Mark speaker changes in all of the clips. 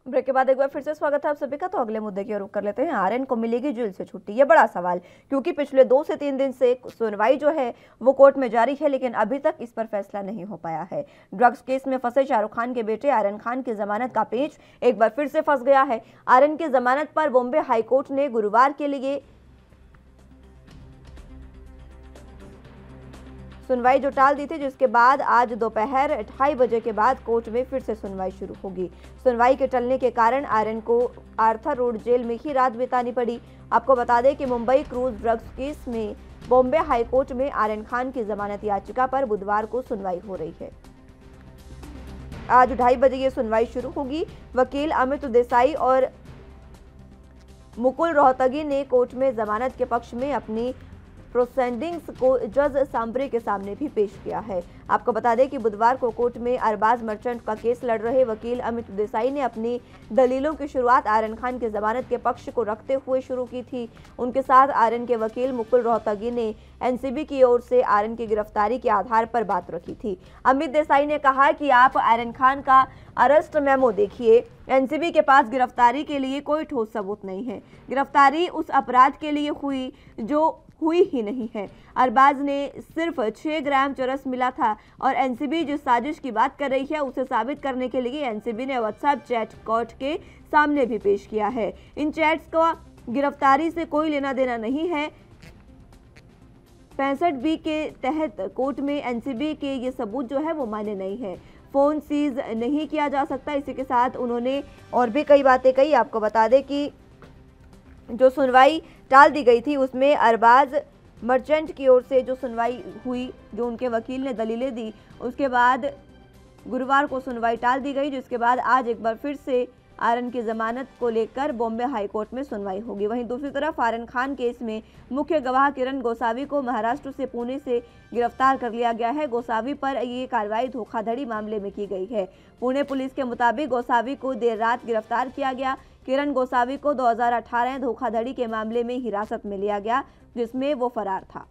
Speaker 1: Break के बाद एक बार फिर से स्वागत है आप सभी का। तो अगले मुद्दे की ओर रुख कर लेते हैं। आर्यन को मिलेगी जेल से छुट्टी, ये बड़ा सवाल, क्योंकि पिछले 2 से 3 दिन से सुनवाई जो है वो कोर्ट में जारी है, लेकिन अभी तक इस पर फैसला नहीं हो पाया है। ड्रग्स केस में फंसे शाहरुख खान के बेटे आर्यन खान की जमानत का पेच एक बार फिर से फंस गया है। आर्यन की जमानत पर बॉम्बे हाईकोर्ट ने गुरुवार के लिए सुनवाई जो टाल दी थी, जिसके बाद आज दोपहर 2:30 बजे के बाद कोर्ट में फिर से सुनवाई शुरू होगी। सुनवाई के टलने के कारण आर्यन को आर्थर रोड जेल में ही रात बितानी पड़ी। आपको बता दें कि मुंबई क्रूज ड्रग्स केस में बॉम्बे हाईकोर्ट में आर्यन खान की जमानत याचिका पर बुधवार को सुनवाई हो रही है। आज 2:30 बजे ये सुनवाई शुरू होगी। वकील अमित देसाई और मुकुल रोहतगी ने कोर्ट में जमानत के पक्ष में अपनी प्रोसेडिंग्स को जज सांबरे के सामने भी पेश किया है। आपको बता दें कि बुधवार को कोर्ट में अरबाज मर्चेंट का केस लड़ रहे वकील अमित देसाई ने अपनी दलीलों की शुरुआत आर्यन खान की जमानत के पक्ष को रखते हुए शुरू की थी। उनके साथ आर्यन के वकील मुकुल रोहतगी ने एनसीबी की ओर से आर्यन की गिरफ्तारी के आधार पर बात रखी थी। अमित देसाई ने कहा कि आप आर्यन खान का अरेस्ट मेमो देखिए, एनसीबी के पास गिरफ्तारी के लिए कोई ठोस सबूत नहीं है। गिरफ्तारी उस अपराध के लिए हुई जो हुई ही नहीं है। अरबाज ने सिर्फ 6 ग्राम चरस मिला था और एनसीबी जिस साजिश की बात कर रही है उसे साबित करने के लिए एनसीबी ने व्हाट्सएप चैट कोर्ट के सामने भी पेश किया है। इन चैट्स का गिरफ्तारी से कोई लेना देना नहीं है। 65B के तहत कोर्ट में एनसीबी के ये सबूत जो है वो मान्य नहीं है। फोन सीज नहीं किया जा सकता। इसी के साथ उन्होंने और भी कई बातें कही। आपको बता दें कि जो सुनवाई टाल दी गई थी उसमें अरबाज मर्चेंट की ओर से जो सुनवाई हुई, जो उनके वकील ने दलीलें दी, उसके बाद गुरुवार को सुनवाई टाल दी गई, जिसके बाद आज एक बार फिर से आर्यन की जमानत को लेकर बॉम्बे हाईकोर्ट में सुनवाई होगी। वहीं दूसरी तरफ आर्यन खान केस में मुख्य गवाह किरण गोसावी को महाराष्ट्र से पुणे से गिरफ्तार कर लिया गया है। गोसावी पर ये कार्रवाई धोखाधड़ी मामले में की गई है। पुणे पुलिस के मुताबिक गोसावी को देर रात गिरफ्तार किया गया। किरण गोसावी को 2018 धोखाधड़ी के मामले में हिरासत में लिया गया, जिसमें वो फरार था।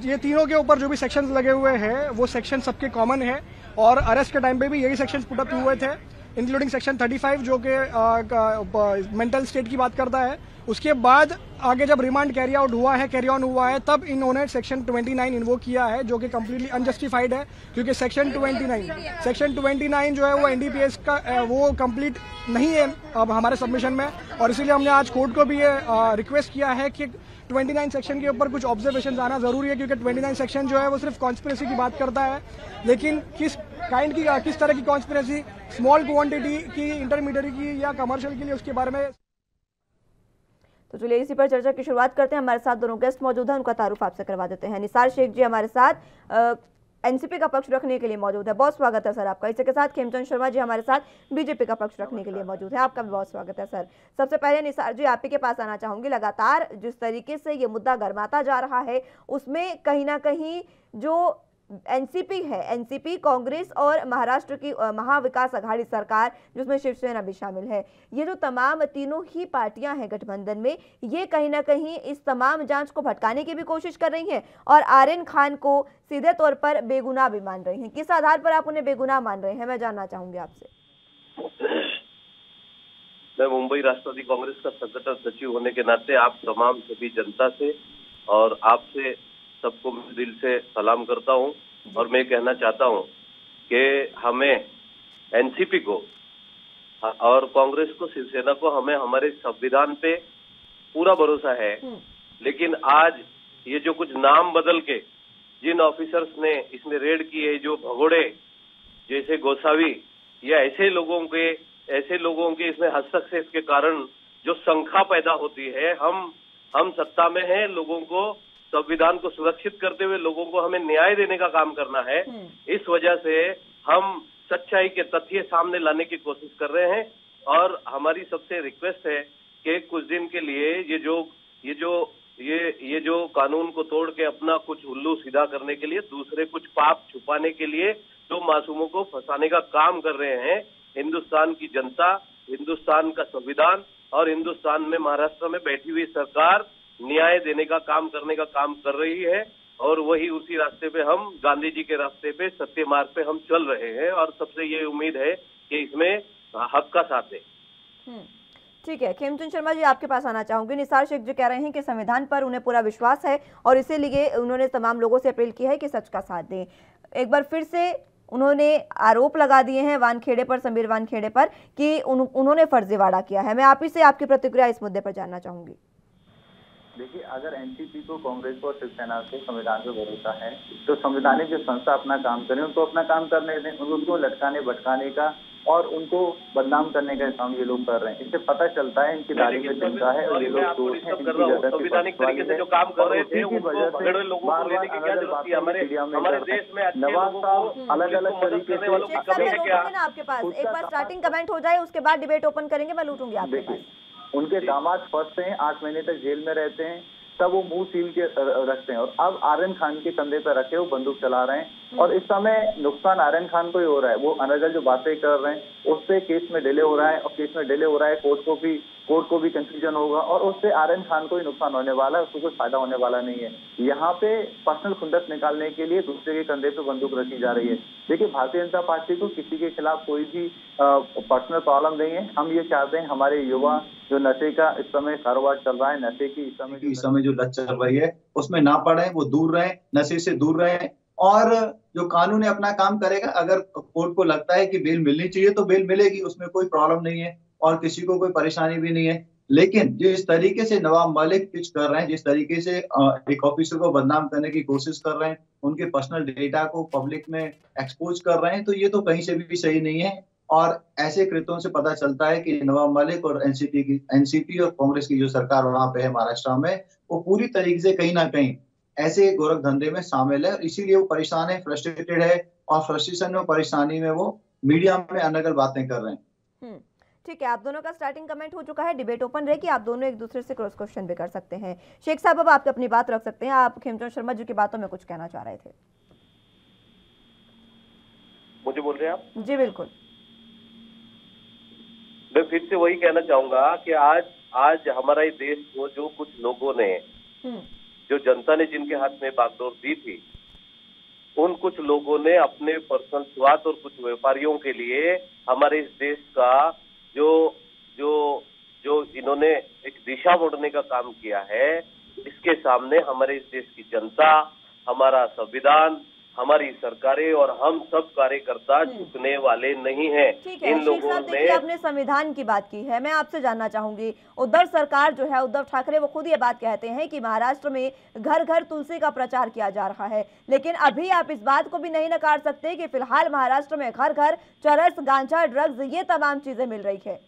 Speaker 2: ये तीनों के ऊपर जो भी सेक्शंस लगे हुए हैं वो सेक्शन सबके कॉमन है और अरेस्ट के टाइम पे भी यही सेक्शंस पुट अप हुए थे, इंक्लूडिंग सेक्शन 35 जो कि मेंटल स्टेट की बात करता है। उसके बाद आगे जब रिमांड कैरी ऑन हुआ है तब इन्होंने सेक्शन 29 इन्वोक किया है, जो कि कम्प्लीटली अनजस्टिफाइड है, क्योंकि सेक्शन 29 जो है वो एनडीपीएस का वो कंप्लीट नहीं है अब हमारे सबमिशन में। और इसीलिए हमने आज कोर्ट को भी ये रिक्वेस्ट किया है कि 29 सेक्शन के ऊपर कुछ ऑब्जर्वेशन आना जरूरी है, क्योंकि 29 सेक्शन जो है वो सिर्फ कॉन्स्पिरेसी की बात करता है, लेकिन किस तरह की कॉन्स्पिरेसी, स्मॉल क्वांटिटी की, इंटरमीडिएट की या कमर्शियल के लिए, उसके बारे में।
Speaker 1: तो चलिए इसी पर चर्चा की शुरुआत करते हैं। हमारे साथ दोनों गेस्ट मौजूद हैं, उनका तारुफ आपसे करवा देते हैं। निसार शेख जी हमारे साथ एनसीपी का पक्ष रखने के लिए मौजूद है, बहुत स्वागत है सर आपका। इसी के साथ खेमचंद शर्मा जी हमारे साथ बीजेपी का पक्ष रखने के लिए मौजूद है, आपका भी बहुत स्वागत है सर। सबसे पहले निसार जी आप ही के पास आना चाहूंगी। लगातार जिस तरीके से ये मुद्दा गर्माता जा रहा है उसमें कहीं ना कहीं जो एनसीपी है, एनसीपी, कांग्रेस और महाराष्ट्र की महाविकास आघाड़ी सरकार जिसमें शिवसेना भी शामिल है, ये जो तमाम तीनों ही पार्टियां हैं गठबंधन में, ये कहीं ना कहीं इस तमाम जांच को भटकाने की भी कोशिश कर रही हैं और आर्यन खान को सीधे तौर पर बेगुनाह भी मान रही हैं। किस आधार पर आप उन्हें बेगुनाह मान रहे हैं, मैं जानना चाहूंगी आपसे।
Speaker 3: मैं मुंबई राष्ट्रवादी कांग्रेस का संगठन सचिव होने के नाते आप तमाम सभी जनता से और आपसे सबको दिल से सलाम करता हूं और मैं कहना चाहता हूं कि हमें एनसीपी को और कांग्रेस को, शिवसेना को, हमें हमारे संविधान पे पूरा भरोसा है, लेकिन आज ये जो कुछ नाम बदल के जिन ऑफिसर्स ने इसमें रेड की है, जो भगोड़े जैसे गोसावी या ऐसे लोगों के इसमें हस्तक्षेप के कारण जो शंका पैदा होती है, हम सत्ता में हैं, लोगों को, संविधान को सुरक्षित करते हुए लोगों को हमें न्याय देने का काम करना है। इस वजह से हम सच्चाई के तथ्य सामने लाने की कोशिश कर रहे हैं और हमारी सबसे रिक्वेस्ट है कि कुछ दिन के लिए ये जो कानून को तोड़ के अपना कुछ उल्लू सीधा करने के लिए, दूसरे कुछ पाप छुपाने के लिए जो मासूमों को फंसाने का काम कर रहे हैं, हिंदुस्तान की जनता, हिंदुस्तान का संविधान और हिंदुस्तान में महाराष्ट्र में बैठी हुई सरकार न्याय देने का काम करने का काम कर रही है और वही उसी रास्ते पे हम गांधी जी के रास्ते पे सत्य मार्ग पे हम चल रहे हैं और सबसे ये उम्मीद है कि इसमें हक का साथ है।
Speaker 1: ठीक है, खेमचंद शर्मा जी आपके पास आना चाहूंगी। निसार शेख जी कह रहे हैं कि संविधान पर उन्हें पूरा विश्वास है और इसीलिए उन्होंने तमाम लोगों से अपील की है कि सच का साथ दें। एक बार फिर से उन्होंने आरोप लगा दिए हैं वानखेड़े पर, समीर वानखेड़े पर, कि उन्होंने फर्जीवाड़ा किया है। मैं आप ही से आपकी प्रतिक्रिया इस मुद्दे पर जानना चाहूंगी।
Speaker 4: देखिए, अगर एनसीपी को, कांग्रेस को और शिवसेना को संविधान पे भरोसा है तो संवैधानिक जो संस्था अपना काम करें, उनको अपना काम करने दें। उनको लटकाने भटकाने का और उनको बदनाम करने का काम ये लोग कर रहे हैं। इससे पता चलता है इनकी दाढ़ी में चिंता है और ये लोग
Speaker 3: संवैधानिक तरीके से जो काम कर रहे थे उनको पकड़े लोगों को लेने की क्या जरूरत थी? हमारे देश में
Speaker 4: नवाब साहब अलग अलग तरीके से
Speaker 1: आपके पास एक बार स्टार्टिंग कमेंट हो जाए, उसके बाद डिबेट ओपन करेंगे, मैं लूटूंगी आपके पास।
Speaker 4: उनके दामाद फंसते हैं, 8 महीने तक जेल में रहते हैं, तब वो मुंह सील के रखते हैं और अब आर्यन खान के कंधे पर रखे वो बंदूक चला रहे हैं और इस समय नुकसान आर्यन खान को ही हो रहा है। वो अनर्गल जो बातें कर रहे हैं उससे केस में डिले हो रहा है और केस में डिले हो रहा है, कोर्ट को भी कंफ्यूजन होगा और उससे आर्यन खान को ही नुकसान होने वाला है, उसको कोई फायदा होने वाला नहीं है। यहाँ पे पर्सनल खुंदस निकालने के लिए दूसरे के कंधे पे बंदूक रखी जा रही है। देखिए, भारतीय जनता पार्टी को किसी के खिलाफ कोई भी पर्सनल प्रॉब्लम नहीं है। हम ये चाहते हैं हमारे युवा जो नशे का इस समय कारोबार चल रहा है, नशे की इस समय जो लत चल रही है उसमें ना पड़े, वो दूर रहे, नशे से दूर रहे और जो कानून है अपना काम करेगा। अगर कोर्ट को लगता है कि बेल मिलनी चाहिए तो बेल मिलेगी, उसमें कोई प्रॉब्लम नहीं है और किसी को कोई परेशानी भी नहीं है। लेकिन जिस तरीके से नवाब मलिक पिच कर रहे हैं, जिस तरीके से एक ऑफिसर को बदनाम करने की कोशिश कर रहे हैं, उनके पर्सनल डेटा को पब्लिक में एक्सपोज कर रहे हैं, तो ये तो कहीं से भी सही नहीं है। और ऐसे कृत्यों से पता चलता है कि नवाब मलिक और एनसीपी और कांग्रेस की जो सरकार वहां पे है महाराष्ट्र में, वो पूरी तरीके से कहीं ना कहीं ऐसे गोरख धंधे में शामिल है। इसीलिए वो परेशान है, फ्रस्ट्रेटेड है और फ्रस्ट्रेशन में, परेशानी में वो मीडिया में अनर्गल बातें कर रहे हैं।
Speaker 1: ठीक है, आप दोनों का स्टार्टिंग कमेंट हो चुका है, डिबेट ओपन रहे कि आप दोनों एक दूसरे से क्रॉस क्वेश्चन भी कर सकते हैं। शेख साहब, अब आप अपनी बात रख सकते हैं। आप खेमचंद शर्मा जी की बातों में कुछ कहना चाह रहे थे।
Speaker 3: मुझे बोल रहे हैं आप?
Speaker 1: जी बिल्कुल।
Speaker 3: मैं फिर से वही कहना चाहूंगा कि आज हमारा ये देश को जो कुछ लोगों ने, जो जनता ने जिनके हाथ में बागडोर दी थी, उन कुछ लोगों ने अपने पर्सनल स्वार्थ और कुछ व्यापारियों के लिए हमारे इस देश का जो इन्होंने एक दिशा मोड़ने का काम किया है, इसके सामने हमारे इस देश की जनता, हमारा संविधान, हमारी सरकारें और हम सब कार्यकर्ता झुकने वाले नहीं हैं। इन लोगों ने
Speaker 1: आपने संविधान की बात की है, मैं आपसे जानना चाहूंगी, उद्धव सरकार जो है, उद्धव ठाकरे, वो खुद ये बात कहते हैं कि महाराष्ट्र में घर घर तुलसी का प्रचार किया जा रहा है, लेकिन अभी आप इस बात को भी नहीं नकार सकते कि फिलहाल महाराष्ट्र में घर घर चरस, गांजा, ड्रग्स, ये तमाम चीजें मिल रही है।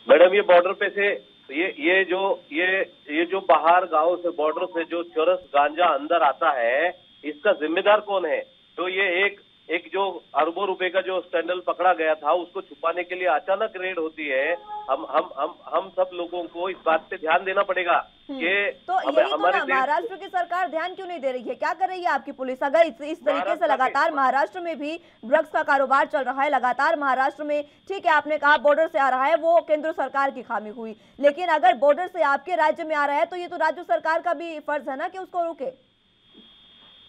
Speaker 3: मैडम, ये बॉर्डर पे से ये जो बाहर गाँव से, बॉर्डर से जो चरस, गांजा अंदर आता है, इसका जिम्मेदार कौन है? तो ये एक जो अरबों रुपए का जो स्टैंडल पकड़ा गया था, उसको छुपाने के लिए अचानक रेड होती है। हम सब लोगों को इस बात पे ध्यान देना पड़ेगा कि
Speaker 1: तो हमारे महाराष्ट्र की सरकार ध्यान क्यों नहीं दे रही है? क्या कर रही है आपकी पुलिस? अगर इस तरीके से लगातार महाराष्ट्र में भी ड्रग्स का कारोबार चल रहा है, लगातार महाराष्ट्र में, ठीक है आपने कहा बॉर्डर से आ रहा है, वो केंद्र सरकार की खामी हुई, लेकिन अगर बॉर्डर से आपके राज्य में आ रहा है तो ये तो राज्य सरकार का भी फर्ज है ना कि उसको रोके।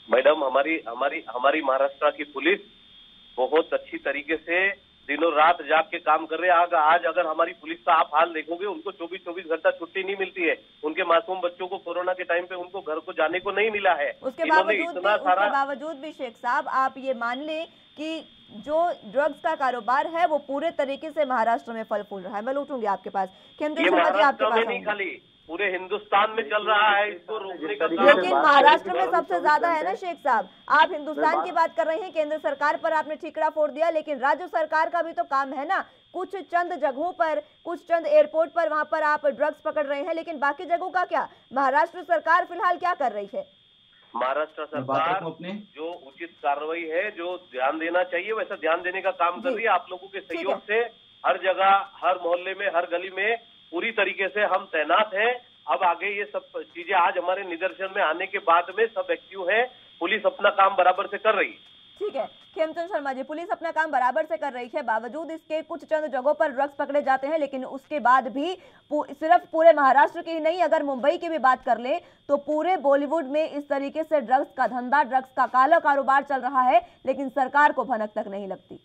Speaker 3: मैडम, हमारी महाराष्ट्र की पुलिस बहुत अच्छी तरीके से दिनों रात जाग के काम कर रहे हैं। आज अगर हमारी पुलिस का आप हाल देखोगे, उनको 24 घंटा छुट्टी नहीं मिलती है। उनके मासूम बच्चों को कोरोना के टाइम पे उनको घर को जाने को नहीं मिला है।
Speaker 1: उसके बावजूद भी शेख साहब, आप ये मान लें कि जो ड्रग्स का कारोबार है वो पूरे तरीके से महाराष्ट्र में फल फूल रहा है। मैं लूटूंगी आपके पास,
Speaker 3: खाली पूरे हिंदुस्तान में चल रहा है, इसको रोकने का काम।
Speaker 1: लेकिन महाराष्ट्र में सबसे ज्यादा है ना शेख साहब। आप हिंदुस्तान की बात कर रहे हैं, केंद्र सरकार पर आपने ठीकरा फोड़ दिया, लेकिन राज्य सरकार का भी तो काम है ना। कुछ चंद जगहों पर, कुछ चंद एयरपोर्ट पर, वहां पर आप ड्रग्स पकड़ रहे हैं, लेकिन बाकी जगहों का क्या? महाराष्ट्र सरकार फिलहाल क्या कर रही है?
Speaker 3: महाराष्ट्र सरकार जो उचित कार्रवाई है, जो ध्यान देना चाहिए, वैसा ध्यान देने का काम कर रही है। आप लोगों के सहयोग से हर जगह, हर मोहल्ले में, हर गली में पूरी तरीके से हम तैनात हैं। अब आगे ये सब चीजें आज हमारे निदर्शन में आने के बाद में सब एक्टिव है, पुलिस अपना काम बराबर से कर रही है।
Speaker 1: ठीक है खेमचंद शर्मा जी, पुलिस अपना काम बराबर से कर रही है, बावजूद इसके कुछ चंद जगहों पर ड्रग्स पकड़े जाते हैं, लेकिन उसके बाद भी सिर्फ पूरे महाराष्ट्र की ही नहीं, अगर मुंबई की भी बात कर ले तो पूरे बॉलीवुड में इस तरीके से ड्रग्स का धंधा, ड्रग्स का काला कारोबार चल रहा है, लेकिन सरकार को भनक तक नहीं लगती।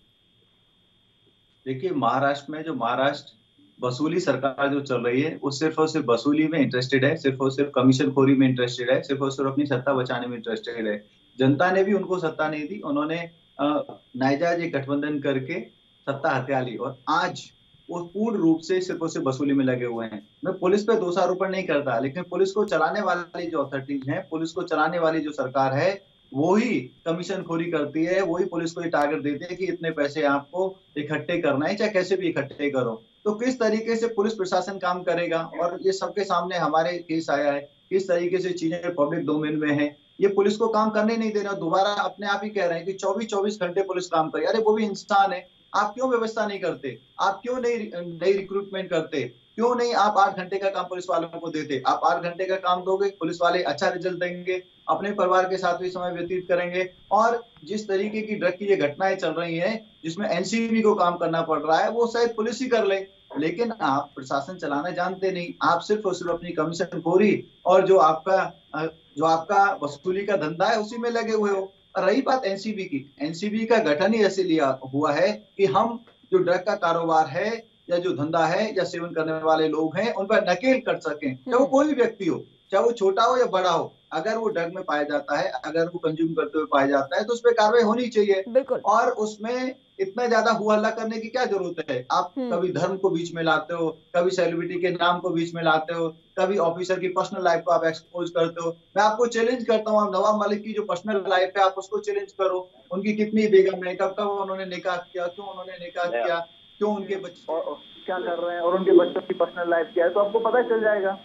Speaker 5: देखिए, महाराष्ट्र में जो महाराष्ट्र वसूली सरकार जो चल रही है वो सिर्फ और सिर्फ वसूली में इंटरेस्टेड है, सिर्फ और सिर्फ कमीशन खोरी में इंटरेस्टेड है, सिर्फ और सिर्फ अपनी सत्ता बचाने में इंटरेस्टेड है। जनता ने भी उनको सत्ता नहीं दी, उन्होंने नाजायज गठबंधन करके सत्ता हत्या ली और आज वो पूर्ण रूप से सिर्फ और सिर्फ वसूली में लगे हुए हैं। मैं पुलिस पे दोषारोपण नहीं करता, लेकिन पुलिस को चलाने वाली जो अथॉरिटीज है, पुलिस को चलाने वाली जो सरकार है, वो ही कमीशन खोरी करती है, वही पुलिस को ये टारगेट देती है कि इतने पैसे आपको इकट्ठे करना है, चाहे कैसे भी इकट्ठे करो। तो किस तरीके से पुलिस प्रशासन काम करेगा, और ये सबके सामने हमारे केस आया है, किस तरीके से चीजें पब्लिक डोमेन में है, ये पुलिस को काम करने नहीं दे रहा। दोबारा अपने आप ही कह रहे हैं कि 24-24 घंटे पुलिस काम करे। अरे वो भी इंसान है, आप क्यों व्यवस्था नहीं करते? आप क्यों नई रिक्रूटमेंट करते? क्यों नहीं आप 8 घंटे का काम पुलिस वालों को देते? आप 8 घंटे का काम दोगे, पुलिस वाले अच्छा रिजल्ट देंगे, अपने परिवार के साथ भी समय व्यतीत करेंगे। और जिस तरीके की ड्रग की ये घटनाएं चल रही हैं, जिसमें एनसीबी को काम करना पड़ रहा है, वो शायद पुलिस ही कर ले, लेकिन आप प्रशासन चलाना जानते नहीं। आप सिर्फ और सिर्फ अपनी कमीशन खोरी और जो आपका वसूली का धंधा है उसी में लगे हुए हो। रही बात एनसीबी की, एनसीबी का गठन ही ऐसे लिया हुआ है कि हम जो ड्रग का कारोबार है या जो धंधा है या सेवन करने वाले लोग हैं, उन पर नकेल कर सकें, चाहे वो कोई भी व्यक्ति हो, चाहे वो छोटा हो या बड़ा हो। अगर वो ड्रग में पाया जाता है, अगर वो कंज्यूम करते हुए पाया जाता है, तो उस पर कार्रवाई होनी चाहिए।
Speaker 1: बिल्कुल। और
Speaker 5: उसमें इतना ज्यादा हुआ हल्ला करने की क्या जरूरत है? आप कभी धर्म को बीच में लाते हो, कभी सेलिब्रिटी के नाम को बीच में लाते हो, कभी ऑफिसर की पर्सनल लाइफ को आप एक्सपोज करते हो। मैं आपको चैलेंज करता हूँ, नवाब मलिक की जो पर्सनल लाइफ है आप उसको चैलेंज करो। उनकी कितनी बेगम है, कब कब उन्होंने निकाह किया, क्यों उन्होंने निकाह किया, क्यों उनके बच्चे
Speaker 4: क्या कर रहे हैं और उनके बच्चों की पर्सनल लाइफ क्या है, तो आपको पता चल जाएगा।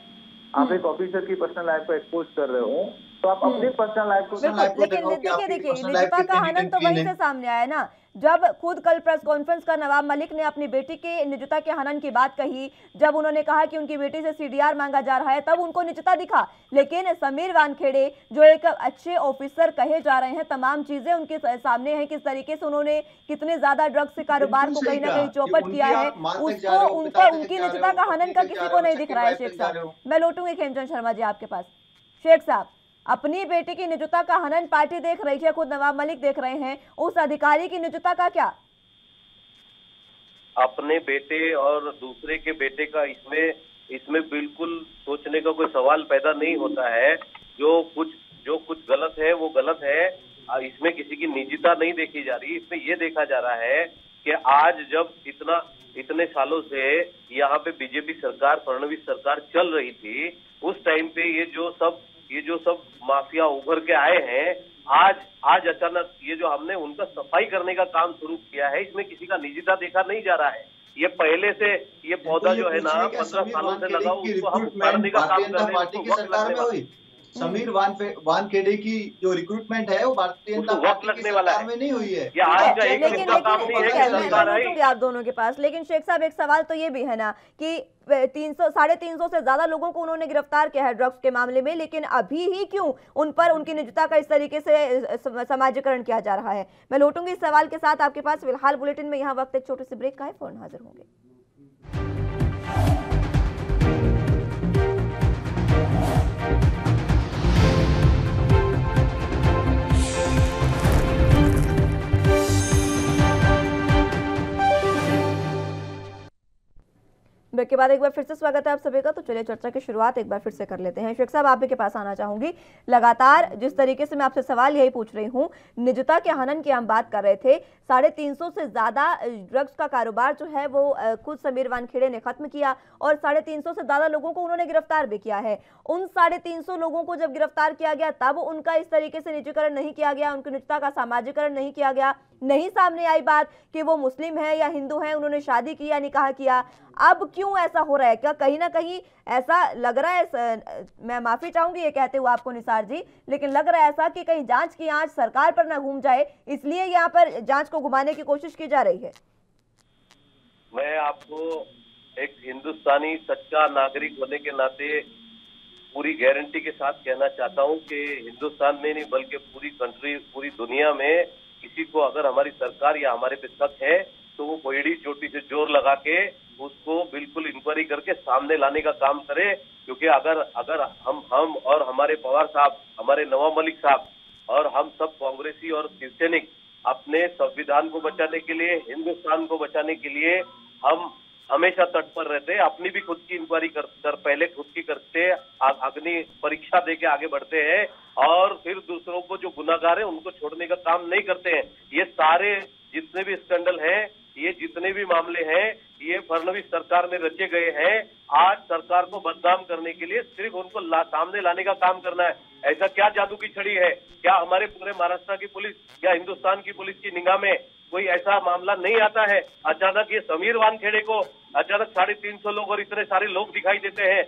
Speaker 4: आप एक ऑफिसर की पर्सनल लाइफ को एक्सपोज कर रहे हो, तो आप अपनी पर्सनल लाइफ को
Speaker 1: लेकिन देखिए निजता का हनन तो वहीं से सामने आया ना, जब खुद कल प्रेस कॉन्फ्रेंस कर नवाब मलिक ने अपनी बेटी के निजता के हनन की बात कही, जब उन्होंने कहा कि उनकी बेटी से सीडीआर मांगा जा रहा है, तब उनको निजता दिखा। लेकिन समीर वानखेड़े जो एक अच्छे ऑफिसर कहे जा रहे हैं, तमाम चीजें उनके सामने हैं, किस तरीके से उन्होंने कितने ज्यादा ड्रग्स के कारोबार को कहीं ना कहीं चौपट किया है, उसको उनकी निजता का हनन का किसी को नहीं दिख रहा है। शेख साहब, मैं लौटूंगी खेमचंद शर्मा जी आपके पास। शेख साहब, अपनी बेटी की निजता का हनन पार्टी देख रही है, खुद नवाब मलिक देख रहे हैं, उस अधिकारी की निजता का क्या?
Speaker 3: अपने बेटे और दूसरे के बेटे का इसमें बिल्कुल सोचने का कोई सवाल पैदा नहीं होता है। जो कुछ गलत है वो गलत है, इसमें किसी की निजता नहीं देखी जा रही। इसमें ये देखा जा रहा है कि आज जब इतने सालों से यहाँ पे बीजेपी सरकार, फडणवीस सरकार चल रही थी, उस टाइम पे ये जो सब माफिया उभर के आए हैं, आज अचानक ये जो हमने उनका सफाई करने का काम शुरू किया है, इसमें किसी का निजता देखा नहीं जा रहा है। ये पहले से ये पौधा जो है ना 15 सालों से लगा, उसको हम उखाड़ने का काम कर रहे हैं।
Speaker 5: समीर वानखेड़े की जो रिक्रूटमेंट है वो भारतीय जनता पार्टी की सरकार में नहीं हुई है।
Speaker 1: लेकिन आप दोनों के पास, लेकिन शेख साहब एक सवाल तो ये भी है ना कि 300-350 से ज्यादा लोगों को उन्होंने गिरफ्तार किया है ड्रग्स के मामले में, लेकिन अभी ही क्यों उन पर उनकी निजता का इस तरीके से समाजीकरण किया जा रहा है? मैं लौटूंगी इस सवाल के साथ आपके पास। फिलहाल बुलेटिन में यहाँ वक्त एक छोटे से ब्रेक का है, फौरन हाजिर होंगे। ब्रेक के बाद एक बार फिर से स्वागत है आप सभी का। तो चलिए चर्चा की शुरुआत एक बार फिर से कर लेते हैं। शेख साहब, आप भी के पास आना चाहूंगी। लगातार जिस तरीके से मैं आपसे सवाल यही पूछ रही हूँ, निजता के हनन की हम बात कर रहे थे, 350 से ज्यादा ड्रग्स का कारोबार जो है वो खुद समीर वानखेड़े ने खत्म किया और 350 से ज्यादा लोगों को उन्होंने गिरफ्तार भी किया है। उन 350 लोगों को जब गिरफ्तार किया गया तब उनका इस तरीके से निजीकरण नहीं किया गया, उनकी निजता का सामाजिकरण नहीं किया गया, नहीं सामने आई बात कि वो मुस्लिम है या हिंदू है, उन्होंने शादी किया, निकाह किया। अब क्यों ऐसा हो रहा है? क्या कहीं ना कहीं ऐसा लग रहा है, मैं माफी चाहूंगी ये कहते हुए आपको निसार जी, लेकिन लग रहा है ऐसा कि कहीं जांच की आंच सरकार पर ना घूम जाए, इसलिए यहाँ पर जांच को घुमाने की कोशिश की जा रही है?
Speaker 3: मैं आपको एक हिंदुस्तानी सच्चा नागरिक होने के नाते पूरी गारंटी के साथ कहना चाहता हूं कि हिंदुस्तान में नहीं बल्कि पूरी कंट्री, पूरी दुनिया में किसी को अगर हमारी सरकार या हमारे पे शक है तो वो कोयड़ी चोटी से जोर लगा के उसको बिल्कुल इंक्वायरी करके सामने लाने का काम करे। क्योंकि अगर हम और हमारे पवार साहब, हमारे नवाब मलिक साहब और हम सब कांग्रेसी और शिवसैनिक अपने संविधान को बचाने के लिए, हिंदुस्तान को बचाने के लिए हम हमेशा तत्पर रहते हैं। अपनी भी खुद की इंक्वायरी कर पहले खुद की करते, अग्नि परीक्षा देके आगे बढ़ते हैं और फिर दूसरों को जो गुनाहगार है उनको छोड़ने का काम नहीं करते हैं। ये सारे जितने भी स्कैंडल हैं, ये जितने भी मामले हैं, ये फडणवीस सरकार में रचे गए हैं। आज सरकार को बदनाम करने के लिए सिर्फ उनको सामने लाने का काम करना है। ऐसा क्या जादू की छड़ी है? क्या हमारे पूरे महाराष्ट्र की पुलिस या हिंदुस्तान की पुलिस की निगाह में कोई ऐसा मामला नहीं आता है? अचानक ये समीर वानखेड़े को अचानक 350 लोग और इतने सारे लोग दिखाई देते हैं।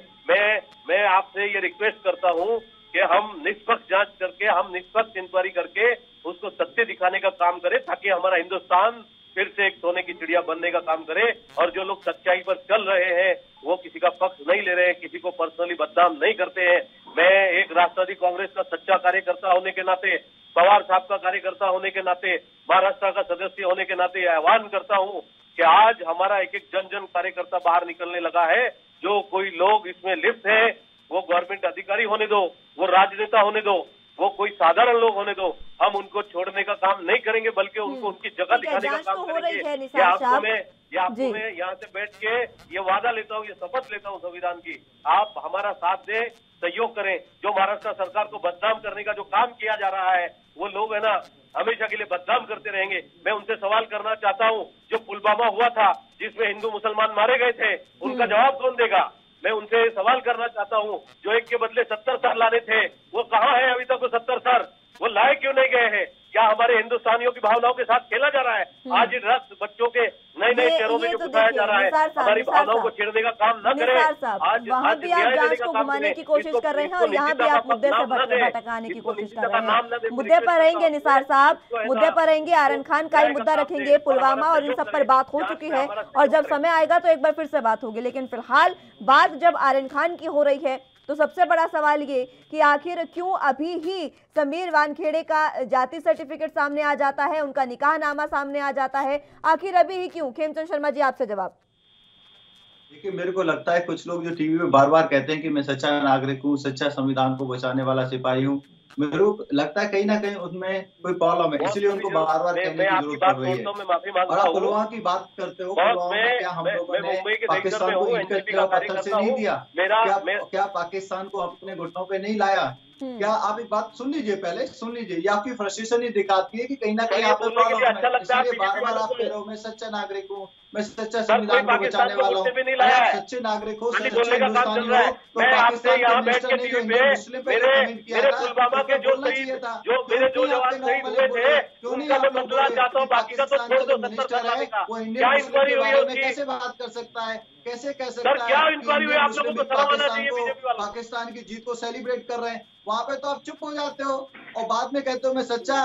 Speaker 3: मैं आपसे ये रिक्वेस्ट करता हूँ कि हम निष्पक्ष जांच करके, हम निष्पक्ष इंक्वायरी करके उसको सत्य दिखाने का काम करें, ताकि हमारा हिंदुस्तान फिर से एक सोने की चिड़िया बनने का काम करे। और जो लोग सच्चाई पर चल रहे हैं वो किसी का पक्ष नहीं ले रहे हैं, किसी को पर्सनली बदनाम नहीं करते हैं। मैं एक राष्ट्रवादी कांग्रेस का सच्चा कार्यकर्ता होने के नाते, पवार साहब का कार्यकर्ता होने के नाते, महाराष्ट्र का सदस्य होने के नाते आह्वान करता हूँ कि आज हमारा एक एक जन कार्यकर्ता बाहर निकलने लगा है। जो कोई लोग इसमें लिप्त है, वो गवर्नमेंट अधिकारी होने दो, वो राजनेता होने दो, वो कोई साधारण लोग होने दो, हम उनको छोड़ने का काम नहीं करेंगे, बल्कि उनको उनकी जगह दिखाने का काम करेंगे। ये आपको मैं यहाँ से बैठ के ये वादा लेता हूँ, ये शपथ लेता हूँ संविधान की, आप हमारा साथ दें, सहयोग करें। जो महाराष्ट्र सरकार को बदनाम करने का जो काम किया जा रहा है, वो लोग है ना हमेशा के लिए बदनाम करते रहेंगे। मैं उनसे सवाल करना चाहता हूँ, जो पुलवामा हुआ था जिसमें हिंदू मुसलमान मारे गए थे, उनका जवाब कौन देगा? मैं उनसे सवाल करना चाहता हूँ, जो एक के बदले 70 सर लाने थे, वो कहाँ है अभी तक? वो 70 सर वो लाए क्यों नहीं गए हैं? क्या हमारे हिंदुस्तानियों की भावनाओं के साथ खेला जा रहा है? आज इन रक्त बच्चों के नए नए चेहरों में जो घुसाया जा रहा है, हमारी भावनाओं को छेड़ने का काम न करें।
Speaker 1: आज वहाँ भी आप जांच को घुमाने की कोशिश कर रहे हैं और यहाँ भी आप मुद्दे से भटकाने की कोशिश कर रहे हैं। मुद्दे पर रहेंगे निसार साहब, मुद्दे पर रहेंगे। आर्यन खान का ही मुद्दा रखेंगे, पुलवामा और इन सब पर बात हो चुकी है और जब समय आएगा तो एक बार फिर से बात होगी। लेकिन फिलहाल बात जब आर्यन खान की हो रही है तो सबसे बड़ा सवाल ये कि आखिर क्यों अभी ही समीर वानखेड़े का जाति सर्टिफिकेट सामने आ जाता है, उनका निकाहनामा सामने आ जाता है, आखिर अभी ही क्यों? खेमचंद शर्मा जी, आपसे जवाब।
Speaker 5: देखिए, मेरे को लगता है कुछ लोग जो टीवी में बार बार कहते हैं कि मैं सच्चा नागरिक हूँ, सच्चा संविधान को बचाने वाला सिपाही हूँ, मेरे को लगता है कहीं ना कहीं उनमें कोई प्रॉब्लम है, इसलिए उनको बार बार कहने की जरूरत पड़ रही है। और आप पुलवामा की बात करते हो, पुलवामा में क्या हम लोगों ने पाकिस्तान को ईंट का पत्थर से नहीं दिया? क्या पाकिस्तान को अपने घुटनों पे नहीं लाया? क्या आप एक बात सुन लीजिए, पहले सुन लीजिए। ये आपकी फ्रस्ट्रेशन ही दिखाती है कि कहीं ना कहीं आप प्रॉब्लम है, इसलिए बार बार आप कह रहे हो मैं सच्चा नागरिक हूँ, मैं सच्चा संविधान को बचाने वाला हूँ। आप सच्चे नागरिक हो, सच्चे हिंदुस्तानी हो, तो पाकिस्तान के मिनिस्टर ने जो हिंदू मुस्लिम पे कमेंट किया था, जो बोलना चाहिए था। क्यों नहीं आपके नाम वाले बोले? क्यों नहीं आप लोग बोले? पाकिस्तान का जो मिनिस्टर है वो इंडियन मुस्लिम के बारे में कैसे बात कर सकता है? कैसे कह सकता है पाकिस्तान की जीत को सेलिब्रेट कर रहे हैं? वहां पे तो आप चुप हो जाते हो और बाद में कहते हो मैं सच्चा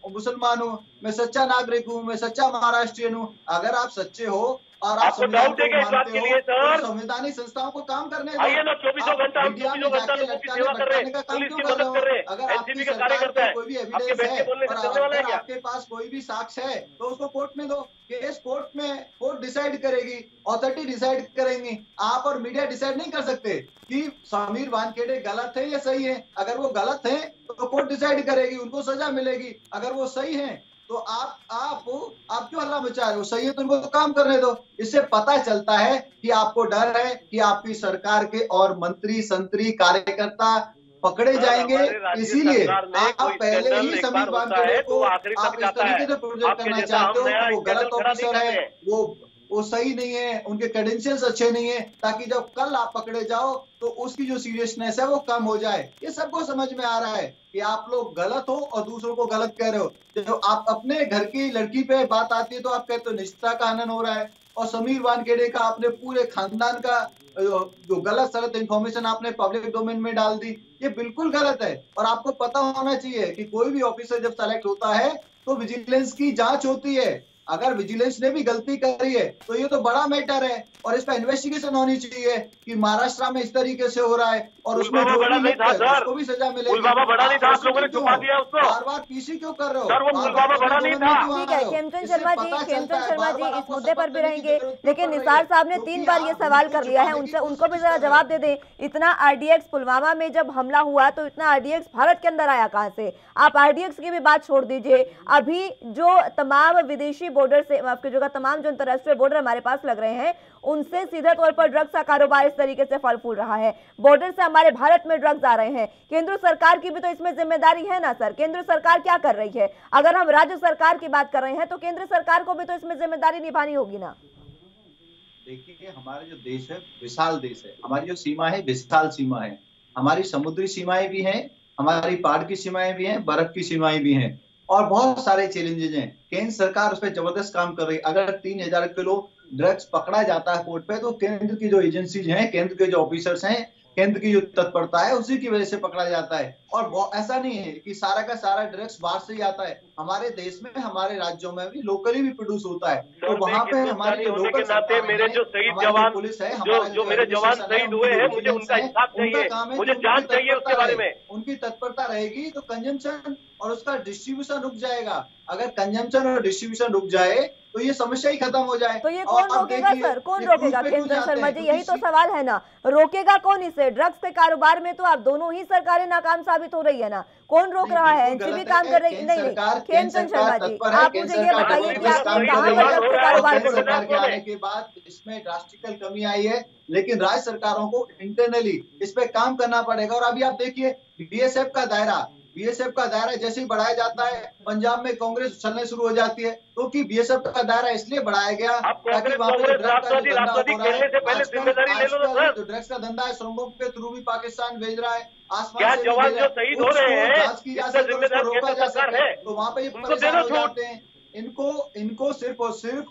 Speaker 5: मुसलमान हूँ, मैं सच्चा नागरिक हूँ, मैं सच्चा महाराष्ट्रियन हूँ। अगर आप सच्चे हो और आप संविधान को मानते हो तो संवैधानिक संस्थाओं को काम करने दो। मीडिया में जाके लटकाने भटकाने का काम क्यों कर रहे हो? अगर आपकी सरकार पे कोई भी एविडेंस है और अगर आपके पास कोई भी साक्ष्य है तो उसको कोर्ट में दो। केस कोर्ट में कोर्ट डिसाइड करेगी, अथॉरिटी डिसाइड करेंगी। आप और मीडिया डिसाइड नहीं कर सकते कि समीर वानखेड़े गलत है या सही है। अगर वो गलत है तो कोर्ट डिसाइड करेगी, उनको सजा मिलेगी। अगर वो सही है तो आप क्यों हल्ला मचा रहे हो? सही है तो उनको तो काम करने दो। इससे पता चलता है कि आपको डर है कि आपकी सरकार के और मंत्री संतरी कार्यकर्ता पकड़े जाएंगे, इसीलिए आप पहले ही समीर वानखेड़े को आप इस तरीके से प्रोजेक्ट करना चाहते हो कि वो गलत ऑफिसर है, वो सही नहीं है, उनके क्रेडेंशियल्स अच्छे नहीं है, ताकि जब कल आप पकड़े जाओ तो उसकी जो सीरियसनेस है वो कम हो जाए। ये सबको समझ में आ रहा है कि आप लोग गलत हो और दूसरों को गलत कह रहे हो। जब आप अपने घर की लड़की पे बात आती है तो आप कहते हो निष्ठा का हनन हो रहा है, और समीर वानखेड़े का अपने पूरे खानदान का जो गलत सलत इंफॉर्मेशन आपने पब्लिक डोमेन में डाल दी, ये बिल्कुल गलत है। और आपको पता होना चाहिए कि कोई भी ऑफिसर जब सेलेक्ट होता है तो विजिलेंस की जांच होती है, अगर विजिलेंस ने भी गलती करी है तो ये तो बड़ा मैटर है और इस पर इन्वेस्टिगेशन होनी चाहिए कि महाराष्ट्र में इस तरीके से हो रहा है और उसमें जो भी लिप्त है उसको भी सजा मिलेगी।
Speaker 6: पुलवामा बड़ा नहीं था, आप लोगों ने छुपा दिया उसको।
Speaker 5: बार-बार पीसी क्यों कर रहे हो?
Speaker 6: सर वो पुलवामा बड़ा नहीं था।
Speaker 1: ठीक है खेमचंद शर्मा जी इस मुद्दे पर भी रहेंगे, लेकिन निसार साहब ने 3 बार ये सवाल कर लिया है, उनसे उनको भी जरा जवाब दे दें। इतना आरडीएक्स पुलवामा में जब हमला हुआ तो इतना आरडीएक्स भारत के अंदर आया कहां से? आप आरडीएक्स की भी बात छोड़ दीजिए, अभी जो तमाम विदेशी बॉर्डर से आपके जो तमाम जो अंतरराष्ट्रीय बॉर्डर हमारे पास लग रहे हैं उनसे सीधे तौर पर ड्रग्स का कारोबार इस तरीके से फल फूल रहा है। बॉर्डर से हमारे भारत में ड्रग्स आ रहे हैं। केंद्र सरकार की भी तो इसमें जिम्मेदारी है ना सर? केंद्र सरकार क्या कर रही है? अगर हम राज्य सरकार की बात कर रहे हैं तो केंद्र सरकार को भी तो इसमें जिम्मेदारी निभानी होगी ना।
Speaker 5: देखिए हमारा जो देश है विशाल देश है, हमारी जो सीमा है विशाल सीमा है, हमारी समुद्री सीमाएं भी हैं, हमारी पहाड़ की सीमाएं भी हैं, बर्फ की सीमाएं भी हैं और बहुत सारे चैलेंजेस हैं। केंद्र सरकार उस पर जबरदस्त काम कर रही है। अगर 3000 किलो ड्रग्स पकड़ा जाता है पोर्ट पे तो केंद्र की जो एजेंसीज हैं, केंद्र के जो ऑफिसर्स हैं, केंद्र की जो तत्परता है उसी की वजह से पकड़ा जाता है। और ऐसा नहीं है कि सारा का सारा ड्रग्स बाहर से ही आता है, हमारे देश में हमारे राज्यों में भी लोकली भी प्रोड्यूस होता है। तो वहाँ पे हमारे जो लोकल
Speaker 6: नाते मेरे जो शहीद जवान
Speaker 5: पुलिस है,
Speaker 6: जो मेरे जवान शहीद हुए हैं, मुझे उनका इंसाफ चाहिए, मुझे जांच चाहिए उसके बारे में।
Speaker 5: उनकी तत्परता रहेगी तो कंजम्पशन और उसका डिस्ट्रीब्यूशन रुक जाएगा। अगर कंजम्पशन और डिस्ट्रीब्यूशन रुक जाए तो ये समस्या ही खत्म हो जाए।
Speaker 1: तो ये कौन रोकेगा सर? कौन रोकेगा? केंद्र शर्मा जी यही तो सवाल है ना, रोकेगा कौन इसे? ड्रग्स के कारोबार में तो आप दोनों ही सरकारें नाकाम साबित हो रही है ना, कौन रोक रहा है? एनसीबी काम कर रही है? नहीं केंद्र शर्मा जी आप मुझे ये बताइए कि आपने कहां पर ड्रग्स के कारोबार को रोका?
Speaker 5: सरकार के आने के बाद इसमें ड्रास्टिकल कमी आई है, लेकिन राज्य सरकारों को इंटरनली इस पे काम करना पड़ेगा। और अभी आप देखिए बीएसएफ का दायरा जैसे ही बढ़ाया जाता है पंजाब में कांग्रेस चलने शुरू हो जाती है, क्योंकि बीएसएफ का दायरा इसलिए बढ़ाया गया ताकि वहाँ पे ड्रग्स का धंधा है, सुरंगों के थ्रू भी पाकिस्तान भेज रहा है, आसमान से
Speaker 6: जवान जो शहीद हो रहे हैं
Speaker 5: जांच की जा सके, उसको रोका जा सके, तो वहाँ पे ये परेशान हो जाते हैं। इनको सिर्फ और सिर्फ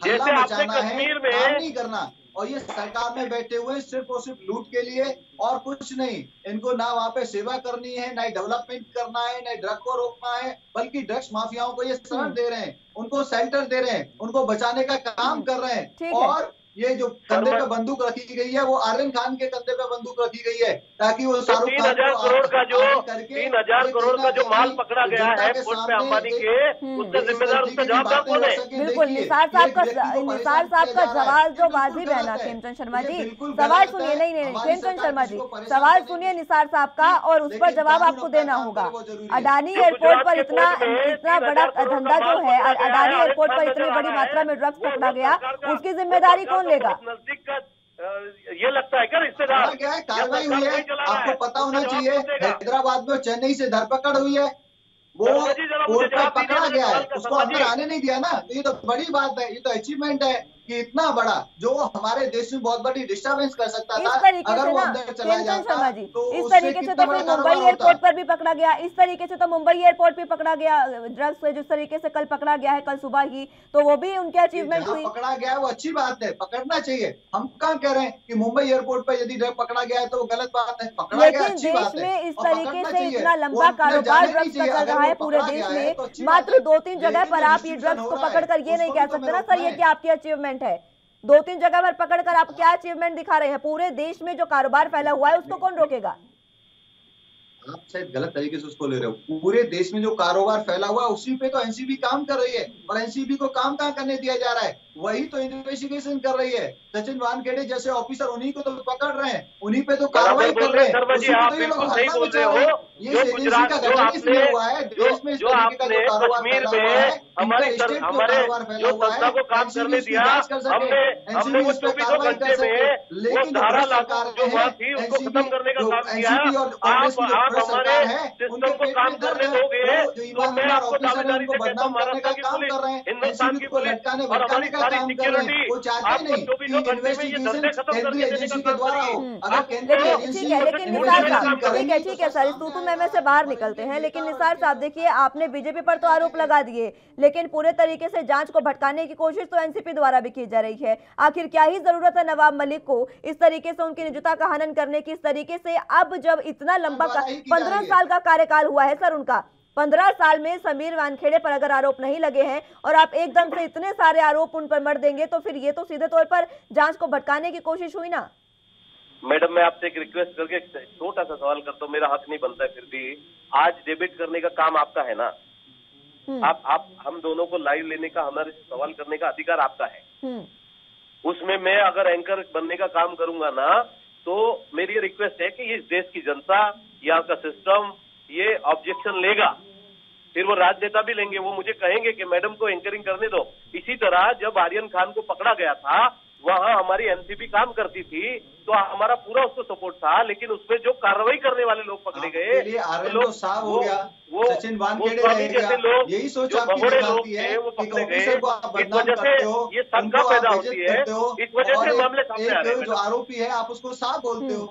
Speaker 5: हल्ला मचाना है, काम नहीं करना। और ये सरकार में बैठे हुए सिर्फ और सिर्फ लूट के लिए और कुछ नहीं। इनको ना वहाँ पे सेवा करनी है, ना डेवलपमेंट करना है, ना ड्रग को रोकना है, बल्कि ड्रग्स माफियाओं को ये शरण दे रहे हैं, उनको शेल्टर दे रहे हैं, उनको बचाने का काम कर रहे हैं। और ये जो कंधे पे बंदूक रखी गई है वो आर्यन खान के कंधे पे बंदूक रखी गई है ताकि वो शाहरुख खान
Speaker 6: 3,000 करोड़ का जो माल पकड़ा गया है पोर्ट पे अंबानी के, उसका जिम्मेदार उसका जवाबदार कौन है?
Speaker 1: बिल्कुल निसार साहब का सवाल जो वाजिब है ना खेमचंद शर्मा जी, सवाल सुनिए। नहीं खेमचंद शर्मा जी सवाल सुनिए निसार साहब का और उस पर जवाब आपको देना होगा। अडानी एयरपोर्ट पर इतना बड़ा धंधा जो है, अडानी एयरपोर्ट पर इतनी बड़ी मात्रा में ड्रग्स पकड़ा गया, उसकी जिम्मेदारी कौन लेगा?
Speaker 6: नजदीक का ये लगता है क्या रिश्तेदार?
Speaker 5: क्या है कार्रवाई हुई है, आपको पता होना चाहिए। हैदराबाद में चेन्नई से धरपकड़ हुई है, वो कोर्ट में पकड़ा गया है, उसको अंदर आने नहीं दिया ना। तो ये तो बड़ी बात है, ये तो अचीवमेंट है कि इतना बड़ा जो हमारे देश में बहुत बड़ी डिस्टर्बेंस कर सकता था, अगर वो अंदर चला जाता
Speaker 1: तो इस तरीके से तो फिर मुंबई एयरपोर्ट पर भी पकड़ा गया, इस तरीके से तो मुंबई एयरपोर्ट भी पकड़ा गया ड्रग्स से, जिस तरीके से कल पकड़ा गया है कल सुबह ही, तो वो भी उनकी अचीवमेंट हुई।
Speaker 5: पकड़ा गया है वो अच्छी बात है, पकड़ना चाहिए। हम कहाँ कह रहे हैं कि मुंबई एयरपोर्ट पर यदि ड्रग पकड़ा गया है तो वो गलत बात है, पकड़ा गया अच्छी बात है।
Speaker 1: लेकिन देश में इस तरीके से इतना लंबा कारोबार ड्रग्स का चल रहा है पूरे देश में, मात्र 2-3 जगह पर आप ये ड्रग्स को पकड़कर ये नहीं कह सकते ना सर ये कि आपकी अचीवमेंट है। 2-3 जगह पर पकड़कर आप क्या अचीवमेंट दिखा रहे हैं? पूरे देश में जो कारोबार फैला हुआ है उसको कौन रोकेगा?
Speaker 5: आप शायद गलत तरीके से उसको ले रहे हो। पूरे देश में जो कारोबार फैला हुआ है उसी पे तो एनसीबी काम कर रही है, और एनसीबी को काम कहाँ करने दिया जा रहा है? वही तो इन्वेस्टिगेशन कर रही है। सचिन वानखेड़े जैसे ऑफिसर उन्हीं को तो पकड़ रहे हैं, उन्हीं पे तो कार्रवाई कर रहे हैं। ये एजेंसी का गठन इसलिए हुआ है, देश में इस तरीके का जो कारोबार फैला हुआ है, हमारे स्टेट का कारोबार फैला हुआ है, एनसीबी इसकी जांच कर सके, एनसीबी इस पे कार्रवाई कर सके। लेकिन जो सरकार है, एनसीबी और कांग्रेस की जो सरकार है, उनके पेट में दर्द है। जो ईमानदार ऑफिसर है उनको बदनाम करने का काम कर रहे हैं, एनसीबी को लटकाने भटकाने का काम कर रहे हैं। वो चाहते नहीं कि इन्वेस्टिगेशन केंद्रीय एजेंसी के द्वारा हो। अगर केंद्रीय एजेंसी
Speaker 1: लेकिन निसार साहब ठीक है सर, तू में से बाहर निकलते हैं, लेकिन निसार साहब देखिए आपने बीजेपी पर तो आरोप लगा दिए, लेकिन पूरे तरीके से जांच को भटकाने की कोशिश तो एनसीपी द्वारा भी की जा रही है। आखिर क्या ही जरूरत है नवाब मलिक को इस तरीके से उनकी निजता का हनन करने की? इस तरीके से अब जब इतना लंबा 15 साल का कार्यकाल हुआ है सर उनका, 15 साल में समीर वानखेड़े पर अगर आरोप नहीं लगे हैं और आप एकदम से इतने सारे आरोप उन पर मर देंगे तो फिर ये तो सीधे तौर पर जांच को भटकाने की कोशिश हुई ना।
Speaker 3: मैडम, मैं आपसे एक रिक्वेस्ट करके छोटा सा सवाल करता हूँ, मेरा हक नहीं बनता है, फिर भी आज डिबेट करने का काम आपका है ना। आप हम दोनों को लाइव लेने का, हमारे सवाल करने का अधिकार आपका है। उसमें मैं अगर एंकर बनने का काम करूंगा ना, तो मेरी ये रिक्वेस्ट है कि इस देश की जनता, यहाँ का सिस्टम ये ऑब्जेक्शन लेगा, फिर वो राजनेता भी लेंगे, वो मुझे कहेंगे कि मैडम को एंकरिंग करने दो। इसी तरह जब आर्यन खान को पकड़ा गया था, वहां हमारी एनसीपी काम करती थी, तो हमारा पूरा उसको सपोर्ट था, लेकिन उसमें जो कार्रवाई करने वाले लोग पकड़े गए,
Speaker 5: लोग साफ हो गया, सचिन वानखेड़े
Speaker 3: जैसे लोग,
Speaker 5: यही सोच
Speaker 3: जो
Speaker 5: आपकी
Speaker 3: बड़े लोग
Speaker 5: निकलती है
Speaker 3: थे, वो पकड़े गए।
Speaker 5: इस
Speaker 3: वजह से ये शंका पैदा होती है, इस वजह से मामले सामने आ रहे हैं।
Speaker 5: जो आरोपी है आप उसको साफ बोलते हो,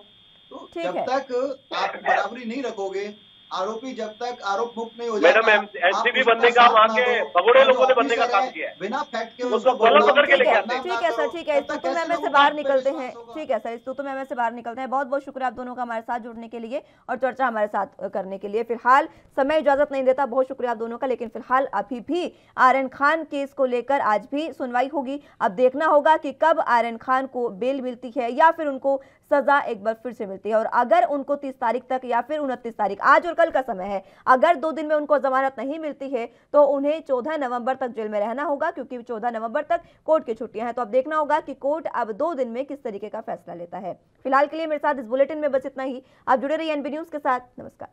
Speaker 5: तो जब तक आप बराबरी नहीं रखोगे, आरोपी जब तक आरोप मुक्त नहीं हो जाता,
Speaker 3: मैडम एनसीबी बनने का वहाँ के भगोड़े लोगों ने बनने का काम किया है,
Speaker 5: बिना फैक्ट के
Speaker 3: उसको गला पकड़ के लेके आते हैं।
Speaker 1: ठीक है सर, ठीक है, इस तूतु में से बाहर निकलते हैं। ठीक है सर, इस तूतु में से बाहर निकलते हैं। बहुत बहुत शुक्रिया आप दोनों का हमारे साथ जुड़ने के लिए और चर्चा हमारे साथ करने के लिए। फिलहाल समय इजाजत नहीं देता, बहुत शुक्रिया आप दोनों का, लेकिन फिलहाल अभी भी आर्यन खान केस को लेकर आज भी सुनवाई होगी। अब देखना होगा कि कब आर्यन खान को बेल मिलती है या फिर उनको सजा एक बार फिर से मिलती है। और अगर उनको 30 तारीख तक या फिर 29 तारीख, आज और कल का समय है, अगर 2 दिन में उनको जमानत नहीं मिलती है तो उन्हें 14 नवंबर तक जेल में रहना होगा, क्योंकि 14 नवंबर तक कोर्ट की छुट्टियां हैं। तो अब देखना होगा कि कोर्ट अब 2 दिन में किस तरीके का फैसला लेता है। फिलहाल के लिए मेरे साथ इस बुलेटिन में बस इतना ही। आप जुड़े रहिए एनबी न्यूज के साथ। नमस्कार।